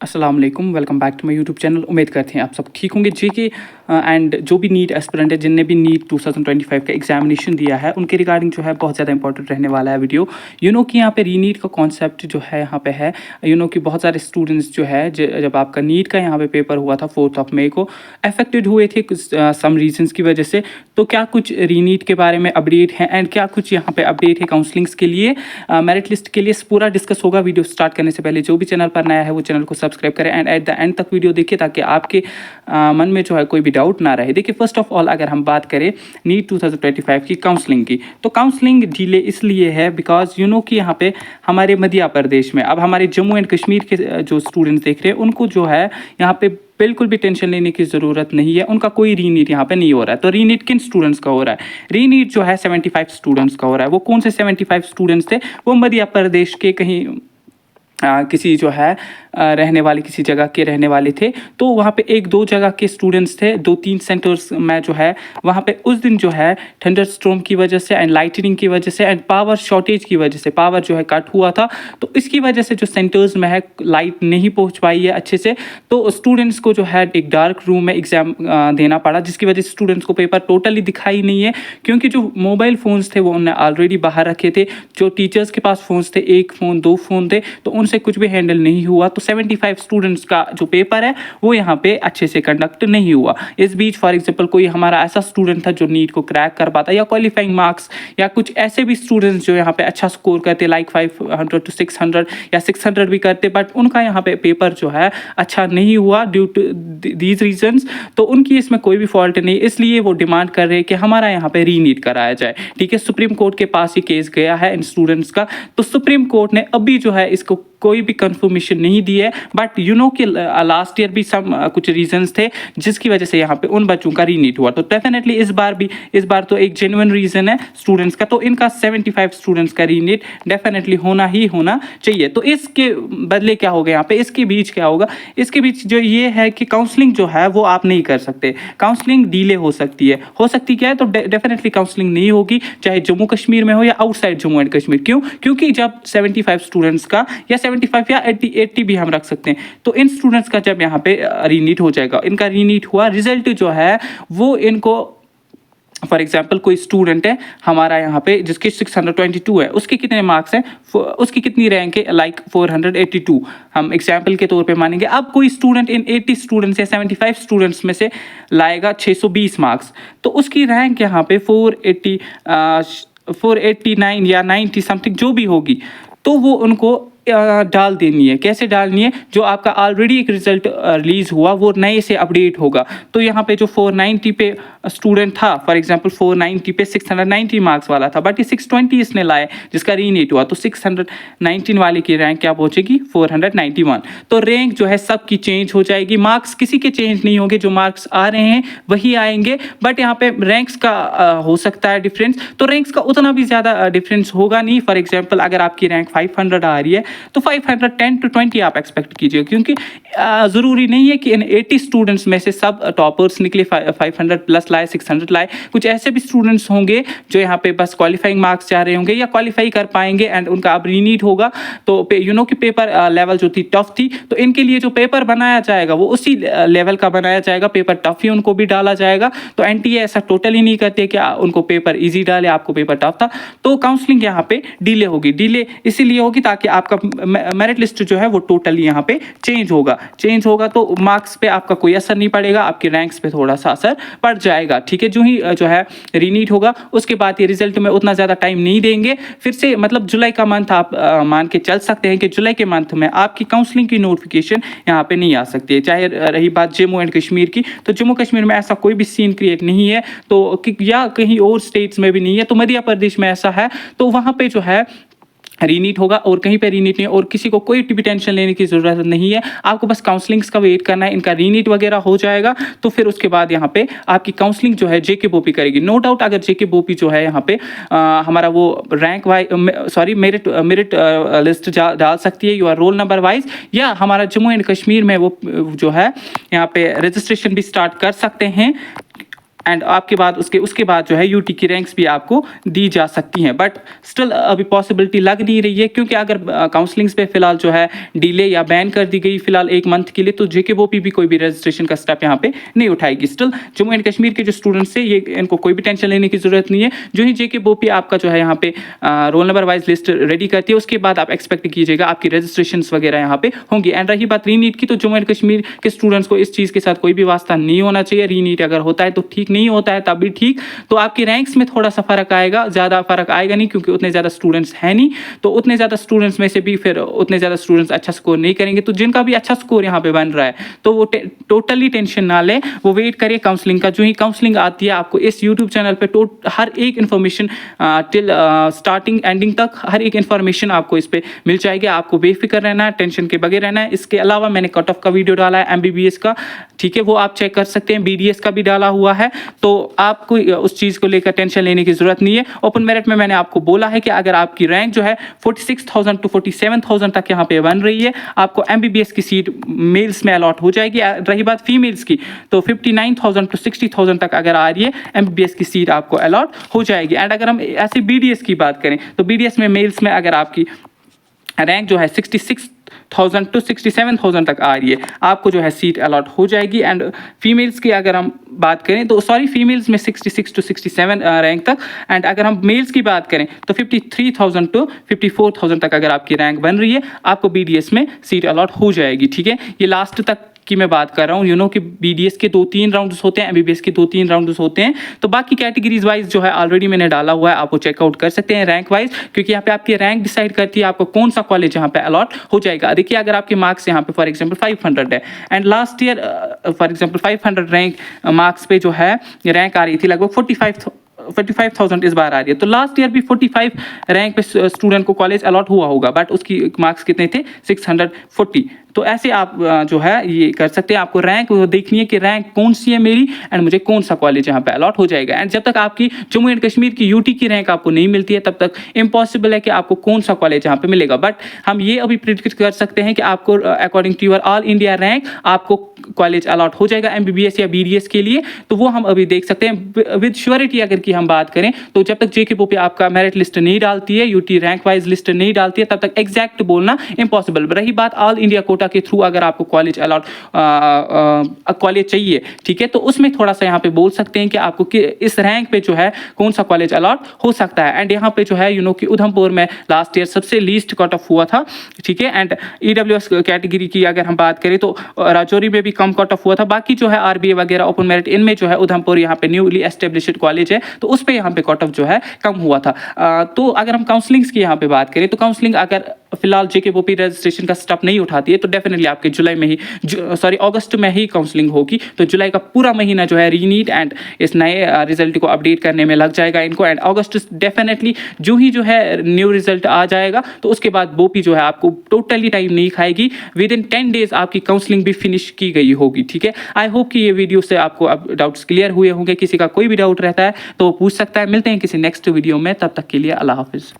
अस्सलाम वालेकुम, welcome back to my YouTube channel. उम्मीद करते हैं आप सब ठीक होंगे। जेके एंड जो भी नीट एस्पिरेंट है, जिनने भी नीट 2025 का एग्जामिनेशन दिया है, उनके रिगार्डिंग जो है बहुत ज़्यादा इंपॉर्टेंट रहने वाला है वीडियो। कि यहाँ पे रीनीट का कॉन्सेप्ट जो है यहाँ पे है, कि बहुत सारे स्टूडेंट्स जो है जब आपका नीट का यहाँ पे पेपर हुआ था 4 मई को, अफेक्टेड हुए थे कुछ सम रीजंस की वजह से। तो क्या कुछ रीनीट के बारे में अपडेट है एंड क्या कुछ यहाँ पे अपडेट है काउंसलिंग्स के लिए, मेरिट लिस्ट के लिए, पूरा डिस्कस होगा। वीडियो स्टार्ट करने से पहले जो भी चैनल पर नया है वो चैनल को सब्सक्राइब करें एंड एट द एंड तक वीडियो देखिए, ताकि आपके मन में जो है कोई भी डाउट ना रहे। देखिए, फर्स्ट ऑफ ऑल अगर हम बात करें नीट 2025 की काउंसलिंग की, तो काउंसलिंग डिले इसलिए है बिकॉज कि यहाँ पे हमारे मध्य प्रदेश में, अब हमारे जम्मू एंड कश्मीर के जो स्टूडेंट्स देख रहे हैं, उनको जो है यहाँ पे बिल्कुल भी टेंशन लेने की ज़रूरत नहीं है। उनका कोई रीनीट यहाँ पे नहीं हो रहा है। तो रीनीट किन स्टूडेंट्स का हो रहा है? रीनीट जो है 75 स्टूडेंट्स का हो रहा है। वो कौन से 75 स्टूडेंट्स थे? वो मध्य प्रदेश के कहीं किसी जो है रहने वाले, किसी जगह के रहने वाले थे। तो वहाँ पे 1-2 जगह के स्टूडेंट्स थे, 2-3 सेंटर्स में जो है वहाँ पे उस दिन जो है थंडर स्टॉर्म की वजह से एंड लाइटनिंग की वजह से एंड पावर शॉर्टेज की वजह से पावर जो है कट हुआ था। तो इसकी वजह से जो सेंटर्स में है लाइट नहीं पहुँच पाई है अच्छे से। तो स्टूडेंट्स को जो है एक डार्क रूम में एग्ज़ाम देना पड़ा, जिसकी वजह से स्टूडेंट्स को पेपर टोटली दिखाई नहीं है, क्योंकि जो मोबाइल फ़ोन्स थे वो उन्होंने ऑलरेडी बाहर रखे थे। जो टीचर्स के पास फ़ोन्स थे, 1 फ़ोन 2 फ़ोन थे, तो उनसे कुछ भी हैंडल नहीं हुआ। तो 75 स्टूडेंट्स का जो पेपर है वो यहाँ पे अच्छे से कंडक्ट नहीं हुआ। इस बीच फॉर एग्जांपल कोई हमारा ऐसा स्टूडेंट था जो नीट को क्रैक कर पाता, या क्वालिफाइंग मार्क्स, या कुछ ऐसे भी स्टूडेंट्स जो यहाँ पे अच्छा स्कोर करते लाइक 500 to 600 या 600 भी करते, बट उनका यहाँ पे पेपर जो है अच्छा नहीं हुआ ड्यू टू दीज रीजंस। तो उनकी इसमें कोई भी फॉल्ट नहीं, इसलिए वो डिमांड कर रहे हैं कि हमारा यहाँ पे रीनीट कराया जाए। ठीक है, सुप्रीम कोर्ट के पास ये केस गया है इन स्टूडेंट्स का। तो सुप्रीम कोर्ट ने अभी जो है इसको कोई भी कंफर्मेशन नहीं दी है, बट कि लास्ट ईयर भी सम कुछ रीजंस थे जिसकी वजह से यहाँ पे उन बच्चों का रीनीट हुआ। तो डेफिनेटली इस बार तो एक जेन्युइन रीजन है स्टूडेंट्स का, तो इनका 75 स्टूडेंट्स का रीनीट डेफिनेटली होना ही होना चाहिए। तो इसके बदले क्या होगा यहाँ पे, इसके बीच क्या होगा? इसके बीच जो ये है कि काउंसलिंग जो है वो आप नहीं कर सकते, काउंसलिंग डिले हो सकती है। हो सकती क्या है? तो डेफिनेटली काउंसलिंग नहीं होगी, चाहे जम्मू कश्मीर में हो या आउटसाइड जम्मू एंड कश्मीर। क्यों? क्योंकि जब 75 स्टूडेंट्स का या 75 या 80 भी हम रख सकते हैं, तो इन स्टूडेंट्स का जब यहाँ पे रीनीट हो जाएगा, इनका रीनीट हुआ, रिजल्ट जो है वो इनको, फॉर एग्जाम्पल कोई स्टूडेंट है हमारा यहाँ पे जिसके 622 है, उसके कितने मार्क्स हैं, उसकी कितनी रैंक है, लाइक 482 हम एग्जाम्पल के तौर पे मानेंगे। अब कोई स्टूडेंट इन 80 स्टूडेंट्स या 75 स्टूडेंट्स में से लाएगा 620 मार्क्स, तो उसकी रैंक यहाँ पे 489 या 90 समथिंग जो भी होगी, तो वो उनको डाल देनी है। कैसे डालनी है? जो आपका ऑलरेडी एक रिजल्ट रिलीज हुआ वो नए से अपडेट होगा। तो यहाँ पे जो 490 पे स्टूडेंट था, फॉर एग्जांपल 490 पे 690 मार्क्स वाला था, बट ये 620 इसने लाया जिसका रीनीट हुआ, तो 619 वाले की रैंक क्या पहुंचेगी? 491। तो रैंक जो है सबकी चेंज हो जाएगी, मार्क्स किसी के चेंज नहीं होंगे, जो मार्क्स आ रहे हैं वही आएंगे, बट यहाँ पे रैंक्स का हो सकता है डिफरेंस। तो रैंक्स का उतना भी ज़्यादा डिफरेंस होगा नहीं। फॉर एग्जाम्पल अगर आपकी रैंक 500 आ रही है तो 510 to 20 आप एक्सपेक्ट कीजिए, क्योंकि ज़रूरी नहीं है कि इन 80 स्टूडेंट्स में से सब टॉपर्स निकले 500 प्लस लाए, 600 लाए। कुछ ऐसे भी स्टूडेंट्स होंगे जो यहाँ पे बस क्वालिफाइंग मार्क्स चाह रहे होंगे या क्वालिफाई कर पाएंगे एंड उनका अब रीनीट होगा। तो कि पेपर लेवल जो थी टफ थी, तो इनके लिए जो पेपर बनाया जाएगा वो उसी लेवल का बनाया जाएगा, पेपर टफ ही उनको भी डाला जाएगा। तो एनटीए ऐसा टोटली नहीं करते कि उनको पेपर ईजी डाले, आपको पेपर टफ था। तो काउंसलिंग यहाँ पे डिले होगी, डिले इसीलिए होगी ताकि आपका मेरिट लिस्ट जो है वो टोटली यहाँ पे चेंज होगा। तो मार्क्स पे आपका कोई असर नहीं पड़ेगा, आपके रैंक्स पे थोड़ा सा असर पड़ जाएगा। ठीक है, जो ही जो है रीनीट होगा उसके बाद ये रिजल्ट में उतना ज़्यादा टाइम नहीं देंगे। फिर से मतलब जुलाई का मंथ आप मान के चल सकते हैं कि जुलाई के मंथ में आपकी काउंसलिंग की नोटिफिकेशन यहाँ पे नहीं आ सकती है। चाहे रही बात जम्मू एंड कश्मीर की, तो जम्मू कश्मीर में ऐसा कोई भी सीन क्रिएट नहीं है, तो या कहीं और स्टेट्स में भी नहीं है। तो मध्य प्रदेश में ऐसा है, तो वहाँ पे जो है रीनीट होगा और कहीं पे रीनीट नहीं, और किसी को कोई भी टेंशन लेने की ज़रूरत नहीं है। आपको बस काउंसलिंग्स का वेट करना है, इनका रीनीट वगैरह हो जाएगा तो फिर उसके बाद यहाँ पे आपकी काउंसलिंग जो है जेके बोपी करेगी। नो डाउट अगर जेके बोपी जो है यहाँ पे हमारा वो रैंक वाइज मेरिट लिस्ट डाल सकती है योर रोल नंबर वाइज, या हमारा जम्मू एंड कश्मीर में वो जो है यहाँ पे रजिस्ट्रेशन भी स्टार्ट कर सकते हैं। एंड आपके बाद उसके बाद जो है यूटी की रैंक्स भी आपको दी जा सकती हैं, बट स्टिल अभी पॉसिबिलिटी लग नहीं रही है, क्योंकि अगर काउंसलिंग्स पे फिलहाल जो है डिले या बैन कर दी गई फिलहाल 1 मंथ के लिए, तो जेकेबोपी भी कोई भी रजिस्ट्रेशन का स्टेप यहाँ पे नहीं उठाएगी। स्टिल जम्मू एंड कश्मीर के जो स्टूडेंट्स हैं ये इनको कोई भी टेंशन लेने की जरूरत नहीं है। जो ही जेकेबोपी आपका जो है यहाँ पे roll number wise list ready करती है, उसके बाद आप एक्सपेक्ट कीजिएगा आपकी रजिस्ट्रेशन वगैरह यहाँ पे होंगी। एंड रही बात रीनीट की, तो जम्मू एंड कश्मीर के स्टूडेंट्स को इस चीज़ के साथ कोई भी वास्ता नहीं होना चाहिए। रीनीट अगर होता है तो ठीक, नहीं होता है तब भी ठीक, तो आपकी रैंक्स में थोड़ा सा फर्क आएगा, ज़्यादा फर्क आएगा नहीं, क्योंकि उतने ज़्यादा स्टूडेंट्स हैं नहीं, तो उतने ज़्यादा स्टूडेंट्स में से भी फिर उतने ज़्यादा स्टूडेंट्स अच्छा स्कोर नहीं करेंगे। तो जिनका भी अच्छा स्कोर यहाँ पे बन रहा है तो वो टोटली टेंशन ना ले, वो वेट करिए काउंसलिंग का। जो ही काउंसलिंग आती है आपको इस यूट्यूब चैनल पे हर एक इन्फॉर्मेशन टिल स्टार्टिंग एंडिंग तक हर एक इन्फॉर्मेशन आपको इस पे मिल जाएगी। आपको बेफिक्र रहना है, टेंशन के बगैर रहना है। इसके अलावा मैंने कट ऑफ का वीडियो डाला है MBBS का, ठीक है, वो आप चेक कर सकते हैं। BDS का भी डाला हुआ है, तो आपको उस चीज़ को लेकर टेंशन लेने की ज़रूरत नहीं है। ओपन मेरिट में मैंने आपको बोला है कि अगर आपकी रैंक जो है 46,000 to 47,000 तक यहाँ पे बन रही है, आपको MBBS की सीट मेल्स में अलॉट हो जाएगी। रही बात फीमेल्स की, तो 59,000 to 60,000 तक अगर आ रही है MBBS की सीट आपको अलॉट हो जाएगी। एंड अगर हम ऐसे BDS की बात करें, तो BDS में मेल्स में अगर आपकी रैंक जो है 66,000 to 67,000 तक आ रही है, आपको जो है सीट अलॉट हो जाएगी। एंड फीमेल्स की अगर हम बात करें तो फीमेल्स में 66 to 67 रैंक तक। एंड अगर हम मेल्स की बात करें तो 53,000 to 54,000 तक अगर आपकी रैंक बन रही है, आपको BDS में सीट अलॉट हो जाएगी, ठीक है। ये लास्ट तक की मैं बात कर रहा हूँ, कि BDS के 2-3 राउंड्स होते हैं, MBBS के 2-3 राउंड्स होते हैं। तो बाकी कैटेगरीज वाइज जो है ऑलरेडी मैंने डाला हुआ है, आप वो चेकआउट कर सकते हैं रैंक वाइज, क्योंकि यहाँ पे आपकी रैंक डिसाइड करती है आपको कौन सा कॉलेज यहाँ पे अलॉट हो जाएगा। देखिए अगर आपके मार्क्स यहाँ पे फॉर एग्जाम्पल 500 है, and last year for example 500 rank marks पे जो है रैंक आ रही थी लगभग 45,000 इस बार आ रही है, तो लास्ट ईयर भी 45 रैंक पे स्टूडेंट को कॉलेज अलॉट हुआ होगा, बट उसकी मार्क्स कितने थे 640। तो ऐसे आप जो है ये कर सकते हैं। आपको रैंक देखनी है कि रैंक कौन सी है मेरी एंड मुझे कौन सा कॉलेज यहाँ पे अलॉट हो जाएगा। एंड जब तक आपकी जम्मू एंड कश्मीर की यूटी की रैंक आपको नहीं मिलती है, तब तक इम्पॉसिबल है कि आपको कौन सा कॉलेज यहाँ पे मिलेगा। बट हम ये अभी प्रिडिक्ट कर सकते हैं कि आपको according to your all India rank आपको कॉलेज अलॉट हो जाएगा MBBS या BDS के लिए, तो वो हम अभी देख सकते हैं विद श्योरिटी। अगर की हम बात करें तो जब तक जेकेबोपी आपका मेरिट लिस्ट नहीं डालती है, यूटी रैंक वाइज लिस्ट नहीं डालती है, तब तक एग्जैक्ट बोलना इम्पॉसिबल। रही बात ऑल इंडिया कोटा के थ्रू अगर आपको कॉलेज अलॉट कॉलेज चाहिए, ठीक है, तो उसमें थोड़ा सा यहाँ पे बोल सकते हैं कि आपको इस रैंक पे जो है कौन सा कॉलेज अलॉट हो सकता है। एंड यहाँ पे जो है कि उधमपुर में लास्ट ईयर सबसे लीस्ट कट ऑफ हुआ था, ठीक है। एंड EWS कैटेगरी की अगर हम बात करें तो राजौरी में भी कम कट ऑफ हुआ था। बाकी जो है RBA वगैरह ओपन मेरिट इनमें जो है उधमपुर यहाँ पे न्यूली एस्टेब्लिश्ड कॉलेज है, तो उस पर यहाँ पे कट ऑफ जो है कम हुआ था। तो अगर हम काउंसलिंग्स की यहाँ पे बात करें तो काउंसलिंग अगर फिलहाल जेकेबोपी रजिस्ट्रेशन का स्टेप नहीं उठाती है, तो डेफिनेटली आपके अगस्त में ही काउंसलिंग होगी। तो जुलाई का पूरा महीना जो है रीनीट एंड इस नए रिजल्ट को अपडेट करने में लग जाएगा इनको। एंड अगस्त डेफिनेटली जो है न्यू रिजल्ट आ जाएगा, तो उसके बाद बोपी जो है आपको टोटली टाइम नहीं खाएगी, विद इन 10 डेज आपकी काउंसलिंग भी फिनिश की गई होगी, ठीक है। आई होप कि ये वीडियो से आपको अब डाउट्स क्लियर हुए होंगे। किसी का कोई भी डाउट रहता है तो वो पूछ सकता है। मिलते हैं किसी नेक्स्ट वीडियो में, तब तक के लिए अल्लाह हाफिज़।